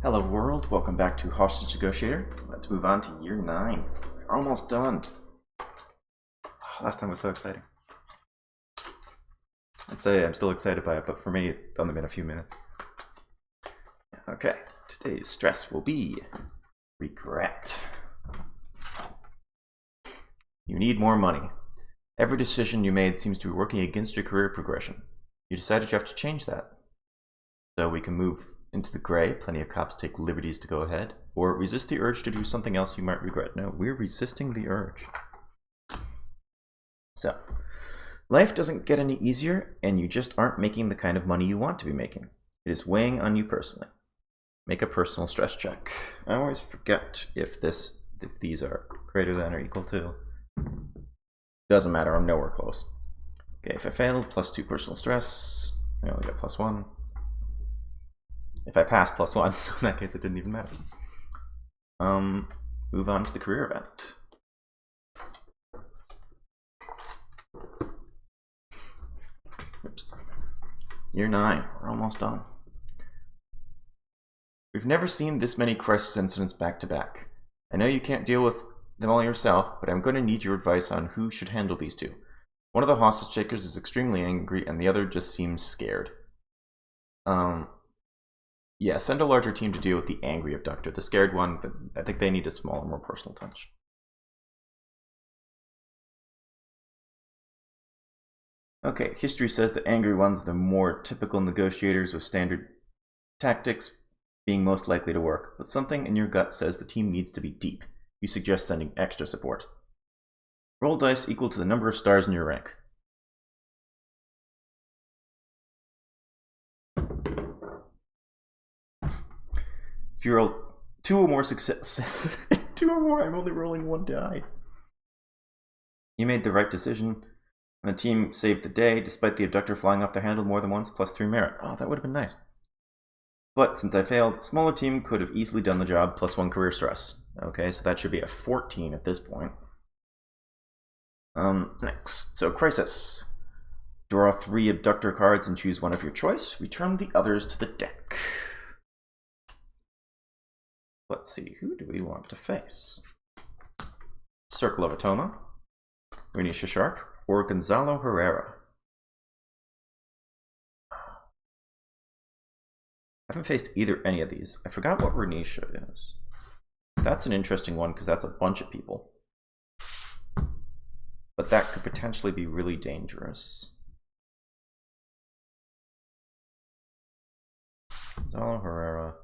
Hello world, welcome back to Hostage Negotiator. Let's move on to year 9. We're almost done. Last time was so exciting. I'd say I'm still excited by it, but for me it's only been a few minutes. Okay, today's stress will be regret. You need more money. Every decision you made seems to be working against your career progression. You decided you have to change that. So we can move into the gray. Plenty of cops take liberties to go ahead. Or resist the urge to do something else you might regret. No, we're resisting the urge. So, life doesn't get any easier, and you just aren't making the kind of money you want to be making. It is weighing on you personally. Make a personal stress check. I always forget if these are greater than or equal to. Doesn't matter, I'm nowhere close. Okay, if I failed, +2 personal stress. I only get +1. If I passed, +1, so in that case it didn't even matter. Move on to the career event. Oops. Year 9, we're almost done. We've never seen this many crisis incidents back to back. I know you can't deal with them all yourself, but I'm going to need your advice on who should handle these two. One of the hostage takers is extremely angry, and the other just seems scared. Yeah, send a larger team to deal with the angry abductor. The scared one, I think they need a smaller, more personal touch. Okay, history says the angry ones are the more typical negotiators with standard tactics being most likely to work, but something in your gut says the team needs to be deep. You suggest sending extra support. Roll dice equal to the number of stars in your rank. If you roll 2 or more successes, 2 or more, I'm only rolling 1 die. You made the right decision, and the team saved the day, despite the abductor flying off the handle more than once, +3 merit. Oh, that would have been nice. But since I failed, a smaller team could have easily done the job, +1 career stress. Okay, so that should be a 14 at this point. Next, so crisis. Draw 3 abductor cards and choose one of your choice. Return the others to the deck. Let's see, who do we want to face? Circle of Atoma, Renisha Sharp, or Gonzalo Herrera? I haven't faced any of these. I forgot what Renisha is. That's an interesting one because that's a bunch of people. But that could potentially be really dangerous. Gonzalo Herrera.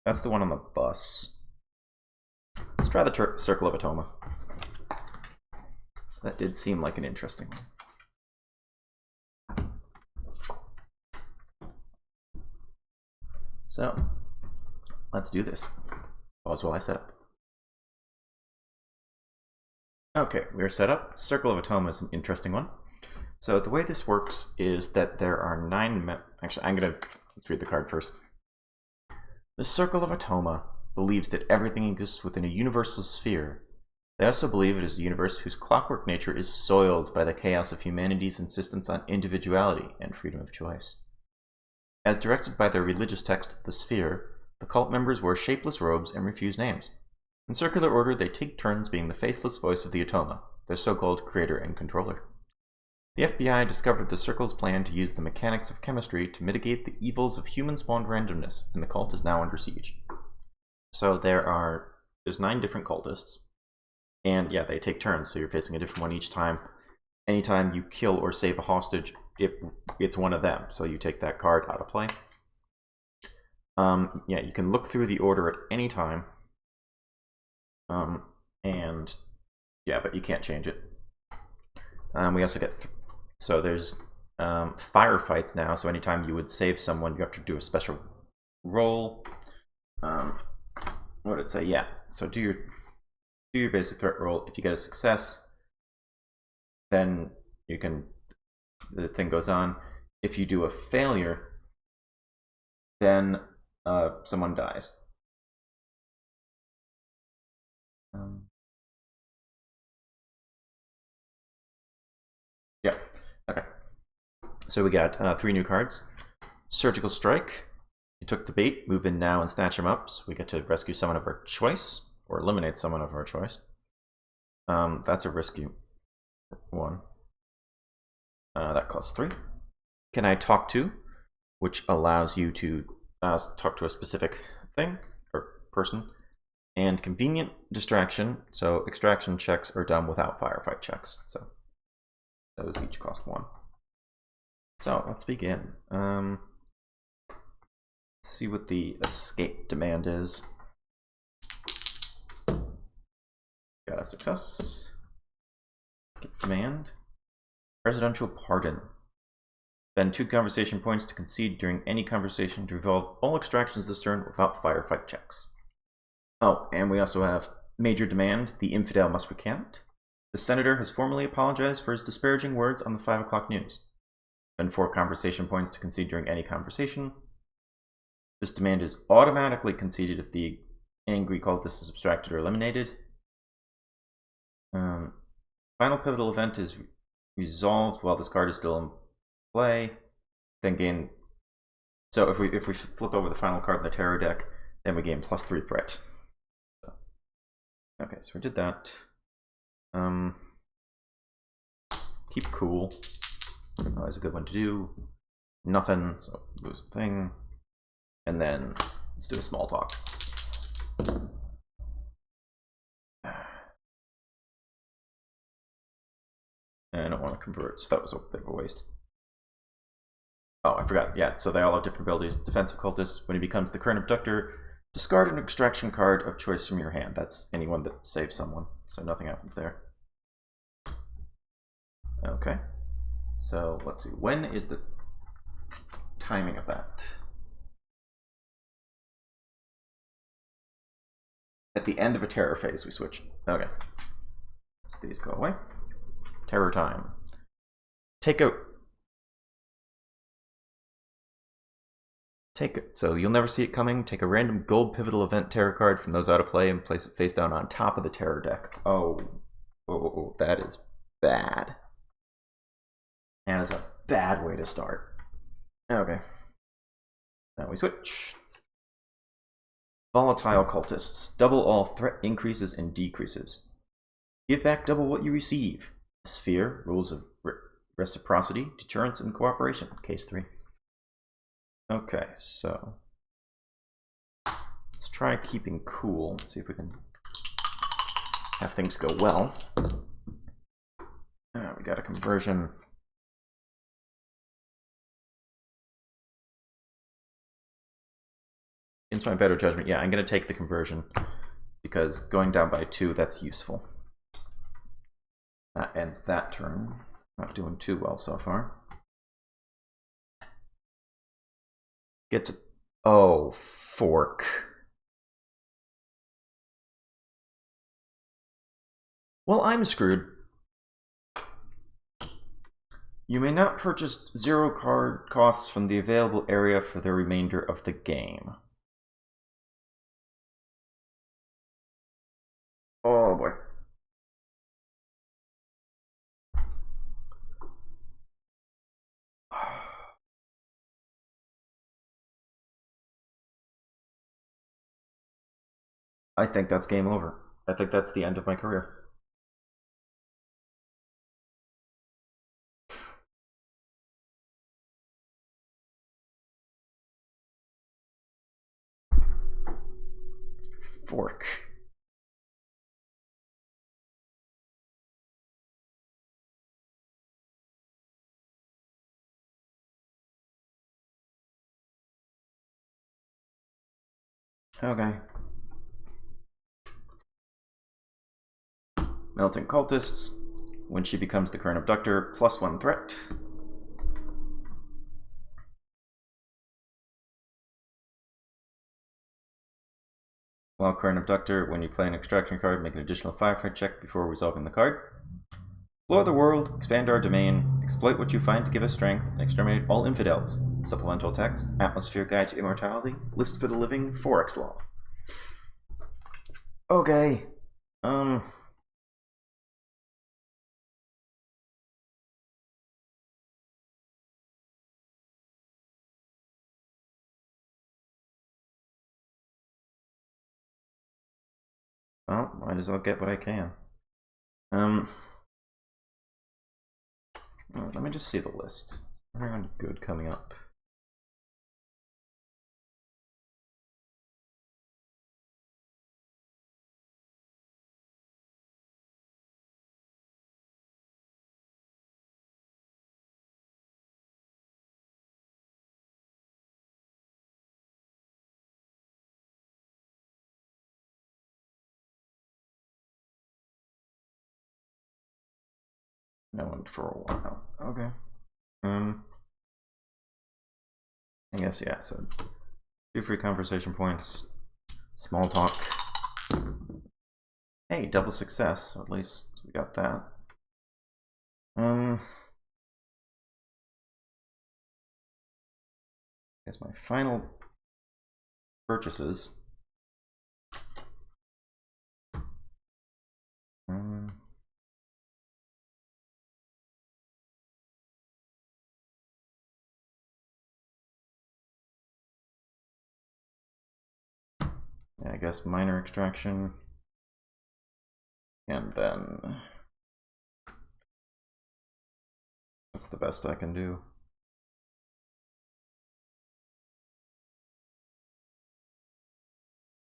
That's the one on the bus. Let's try the Circle of Atoma. That did seem like an interesting one. So, let's do this. Pause while I set up. Okay, we're set up. Circle of Atoma is an interesting one. So the way this works is that there are 9 actually, let's read the card first. The Circle of Atoma believes that everything exists within a universal sphere. They also believe it is a universe whose clockwork nature is soiled by the chaos of humanity's insistence on individuality and freedom of choice. As directed by their religious text, the Sphere, the cult members wear shapeless robes and refuse names. In circular order, they take turns being the faceless voice of the Atoma, their so-called creator and controller. The FBI discovered the Circle's plan to use the mechanics of chemistry to mitigate the evils of human-spawned randomness, and the cult is now under siege. So there's 9 different cultists, and yeah, they take turns, so you're facing a different one each time. Anytime you kill or save a hostage, it's one of them, so you take that card out of play. Yeah, you can look through the order at any time, and yeah, but you can't change it. We also get so there's firefights now, so anytime you would save someone, you have to do a special roll. What did it say? Yeah, so do your basic threat roll. If you get a success, then the thing goes on. If you do a failure, then someone dies. Yeah, okay. So we got 3 new cards. Surgical Strike. You took the bait, move in now and snatch him up. So we get to rescue someone of our choice, or eliminate someone of our choice. That's a risky one. That costs 3. Can I talk to? Which allows you to talk to a specific thing or person. And convenient distraction. So extraction checks are done without firefight checks. So those each cost 1. So let's begin. Let's see what the escape demand is. Got a success. Escape demand. Presidential pardon. Spend 2 conversation points to concede during any conversation to resolve all extractions this turn without firefight checks. Oh, and we also have major demand. The infidel must recant. The senator has formally apologized for his disparaging words on the 5 o'clock news. Spend 4 conversation points to concede during any conversation. This demand is automatically conceded if the angry cultist is abstracted or eliminated. Final pivotal event is resolved while this card is still in play. Then gain. So if we flip over the final card in the terror deck, then we gain +3 threat. So, okay, so we did that. Keep cool. Always a good one to do. Nothing, so lose a thing. And then let's do a small talk. And I don't want to convert, so that was a bit of a waste. Oh, I forgot. Yeah, so they all have different abilities. Defensive cultist, when he becomes the current abductor, discard an extraction card of choice from your hand. That's anyone that saves someone, so nothing happens there. Okay, so let's see. When is the timing of that? At the end of a terror phase, we switch. Okay, so these go away. Terror time. So you'll never see it coming. Take a random gold pivotal event terror card from those out of play and place it face down on top of the terror deck. Oh, that is bad. And it's a bad way to start. Okay. Now we switch. Volatile cultists. Double all threat increases and decreases. Give back double what you receive. Sphere, rules of reciprocity, deterrence, and cooperation. Case 3. Okay, so let's try keeping cool. Let's see if we can have things go well. We got a conversion. Against my better judgment, yeah, I'm going to take the conversion because going down by 2, that's useful. That ends that turn. Not doing too well so far. Get to... Oh, fork. Well, I'm screwed. You may not purchase 0 card costs from the available area for the remainder of the game. Oh boy. I think that's game over. I think that's the end of my career. Fork. Okay. Melting cultists. When she becomes the current abductor, +1 threat. While current abductor, when you play an extraction card, make an additional firefight check before resolving the card. Explore the world, expand our domain, exploit what you find to give us strength, and exterminate all infidels. Supplemental text, Atmosphere Guide to Immortality, List for the Living, Forex Law. Okay. Well, might as well get what I can. Let me just see the list. Everyone good coming up. No one for a while. Okay. I guess, yeah, so 2 free conversation points. Small talk. Hey, double success. At least we got that. I guess my final purchases. Yeah, I guess minor extraction. And then what's the best I can do?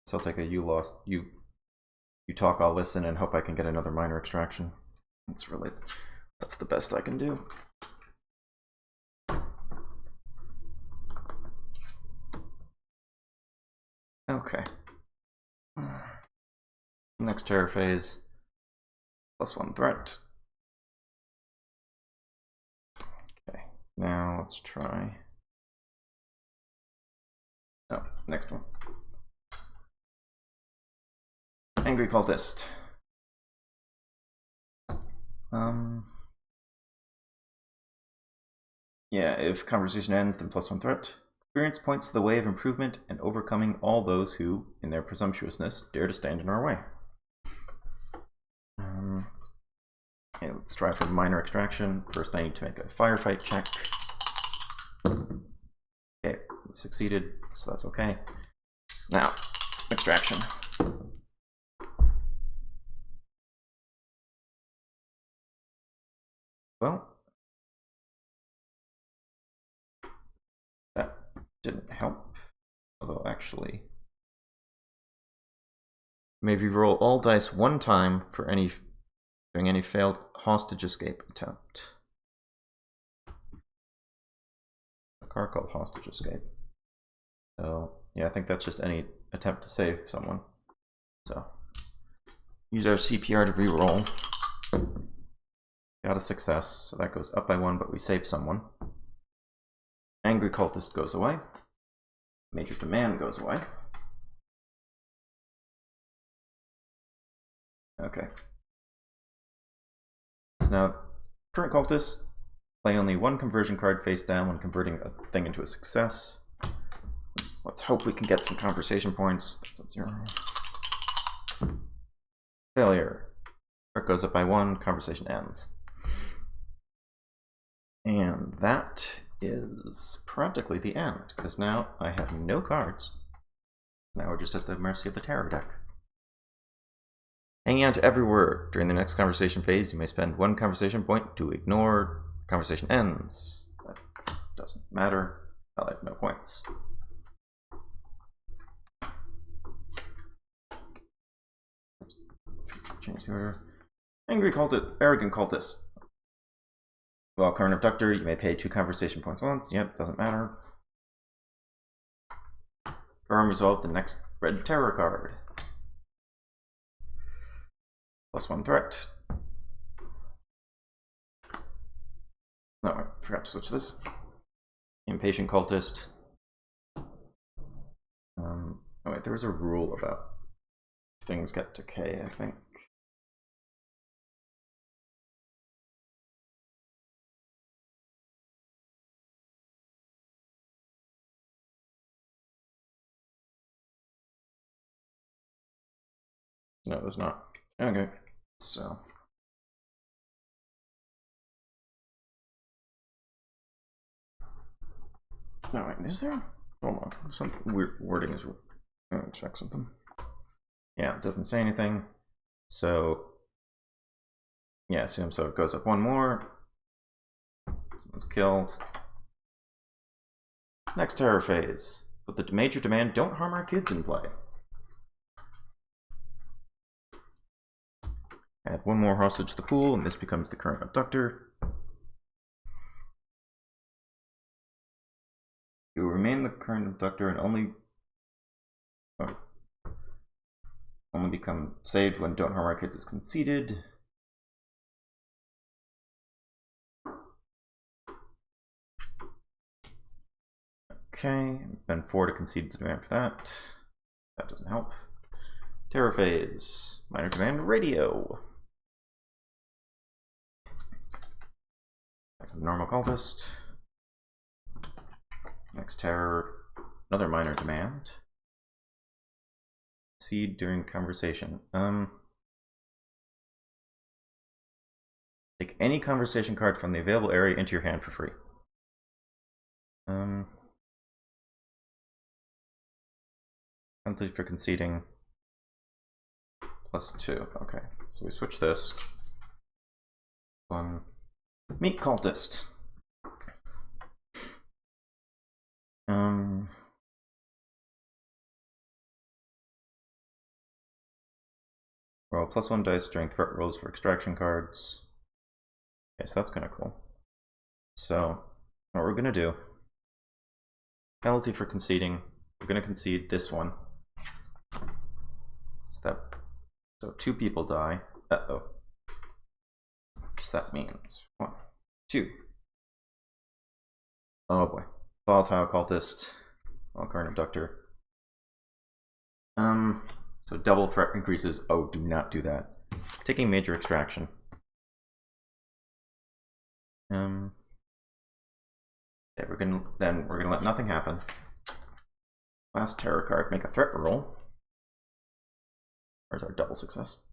So I'll take a you talk, I'll listen and hope I can get another minor extraction. That's the best I can do. Okay. Next terror phase. +1 threat. Okay, now let's try. Oh, next one. Angry cultist. Yeah, if conversation ends, then +1 threat. Experience points to the way of improvement and overcoming all those who, in their presumptuousness, dare to stand in our way. Okay, let's try for minor extraction. First, I need to make a firefight check. Okay, we succeeded, so that's okay. Now, extraction. Well, that didn't help. Although, actually, maybe roll all dice 1 time for during any failed hostage escape attempt. A card called hostage escape. So, yeah, I think that's just any attempt to save someone. So, use our CPR to reroll. Got a success, so that goes up by 1, but we save someone. Angry cultist goes away. Major demand goes away. Okay. So now, current cultist, play only 1 conversion card face down when converting a thing into a success. Let's hope we can get some conversation points. That's at 0. Failure. It goes up by 1, conversation ends. And that is practically the end, because now I have no cards. Now we're just at the mercy of the tarot deck. Hanging on to every word. During the next conversation phase, you may spend 1 conversation point to ignore conversation ends. That doesn't matter. I have no points. Change the order. Angry cultist, arrogant cultist. While current abductor, you may pay 2 conversation points once. Yep, doesn't matter. Resolve the next red terror card. +1 threat. No, I forgot to switch this. Impatient cultist. Oh wait, there was a rule about things get decay, I think. No, there's not. Okay, so. No, wait, is there? Hold on, some weird wording is. Let me check something. Yeah, it doesn't say anything. So, yeah, assume so. It goes up one more. Someone's killed. Next terror phase. Put the major demand, don't harm our kids in play. Add one more hostage to the pool, and this becomes the current abductor. You will remain the current abductor and only become saved when don't harm our kids is conceded. Okay, and 4 to concede the demand for that. That doesn't help. Terror phase. Minor demand radio. Normal cultist. Next terror. Another minor demand. Concede during conversation. Take any conversation card from the available area into your hand for free. Penalty for conceding. +2. Okay, so we switch this. One. Meet cultist. Roll +1 dice during threat rolls for extraction cards. Okay, so that's kind of cool. So, what we're gonna do, penalty for conceding, we're gonna concede this one. So 2 people die. Uh-oh. So that means 1, 2. Oh boy. Volatile cultist. Well, current abductor. So double threat increases. Oh, do not do that. Taking major extraction. Yeah, we're gonna let nothing happen. Last terror card, make a threat roll. Where's our double success?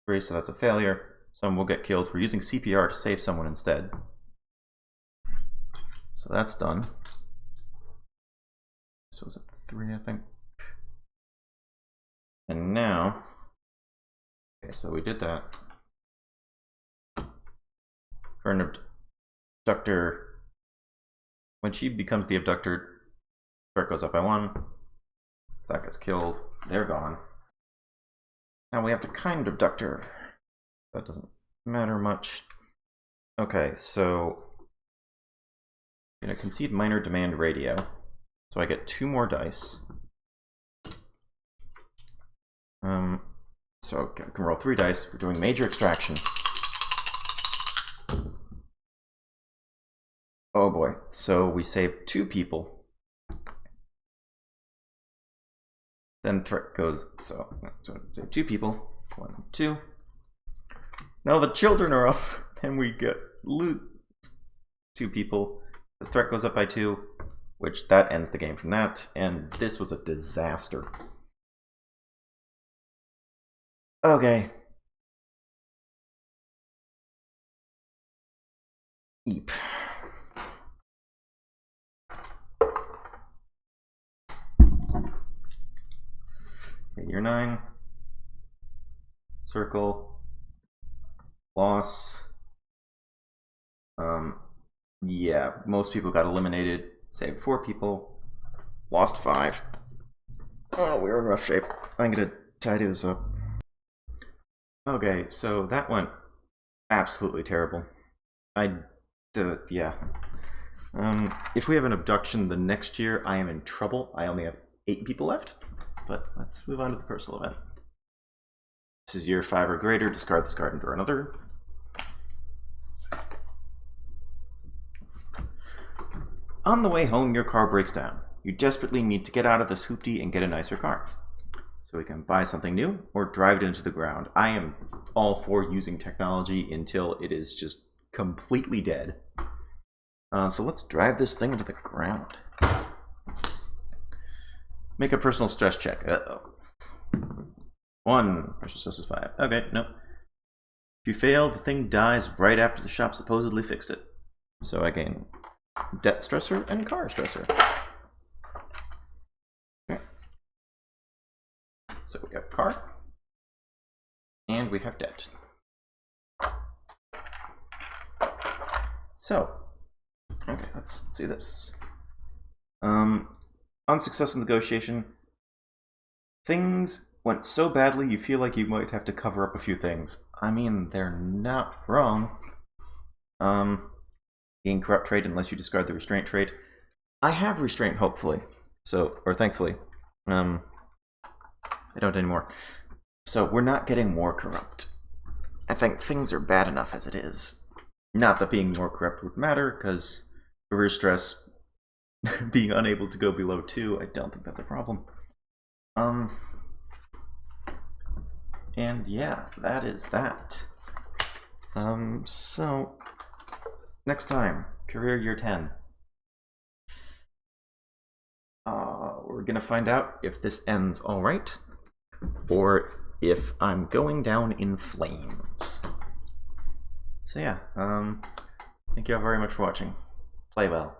3, so that's a failure. Someone will get killed. We're using CPR to save someone instead. So that's done. This was a 3, I think. And now, okay, so we did that. Current abductor, when she becomes the abductor, threat goes up by 1. If that gets killed, they're gone. Now we have the kind abductor. That doesn't matter much. Okay, so I'm gonna concede minor demand radio. So I get 2 more dice. So I can roll 3 dice. We're doing major extraction. Oh boy. So we save 2 people. Then threat goes, so save 2 people. 1, 2. Now the children are up, and we get loot 2 people. The threat goes up by 2, which that ends the game from that. And this was a disaster. Okay. Eep. Okay, year 9. Circle. Loss. Yeah, most people got eliminated. Saved 4 people. Lost 5. Oh, we're in rough shape. I'm gonna tidy this up. Okay, so that went absolutely terrible. Yeah. If we have an abduction the next year, I am in trouble. I only have 8 people left, but let's move on to the personal event. This is year 5 or greater. Discard this card and draw another. On the way home, your car breaks down. You desperately need to get out of this hoopty and get a nicer car. So we can buy something new or drive it into the ground. I am all for using technology until it is just completely dead. So let's drive this thing into the ground. Make a personal stress check. Uh-oh. 1 versus stress is 5. Okay, no. If you fail, the thing dies right after the shop supposedly fixed it. So I gain debt stressor and car stressor. Okay. So we have car, and we have debt. So, okay, let's see this. Unsuccessful negotiation. Things went so badly you feel like you might have to cover up a few things. I mean, they're not wrong. Gain corrupt trade unless you discard the restraint trade. I have restraint, hopefully. So, or thankfully. I don't anymore. So we're not getting more corrupt. I think things are bad enough as it is. Not that being more corrupt would matter, because career stress, being unable to go below 2, I don't think that's a problem. And yeah, that is that. So next time, career year 10. We're gonna find out if this ends all right, or if I'm going down in flames. So yeah, thank you all very much for watching. Play well.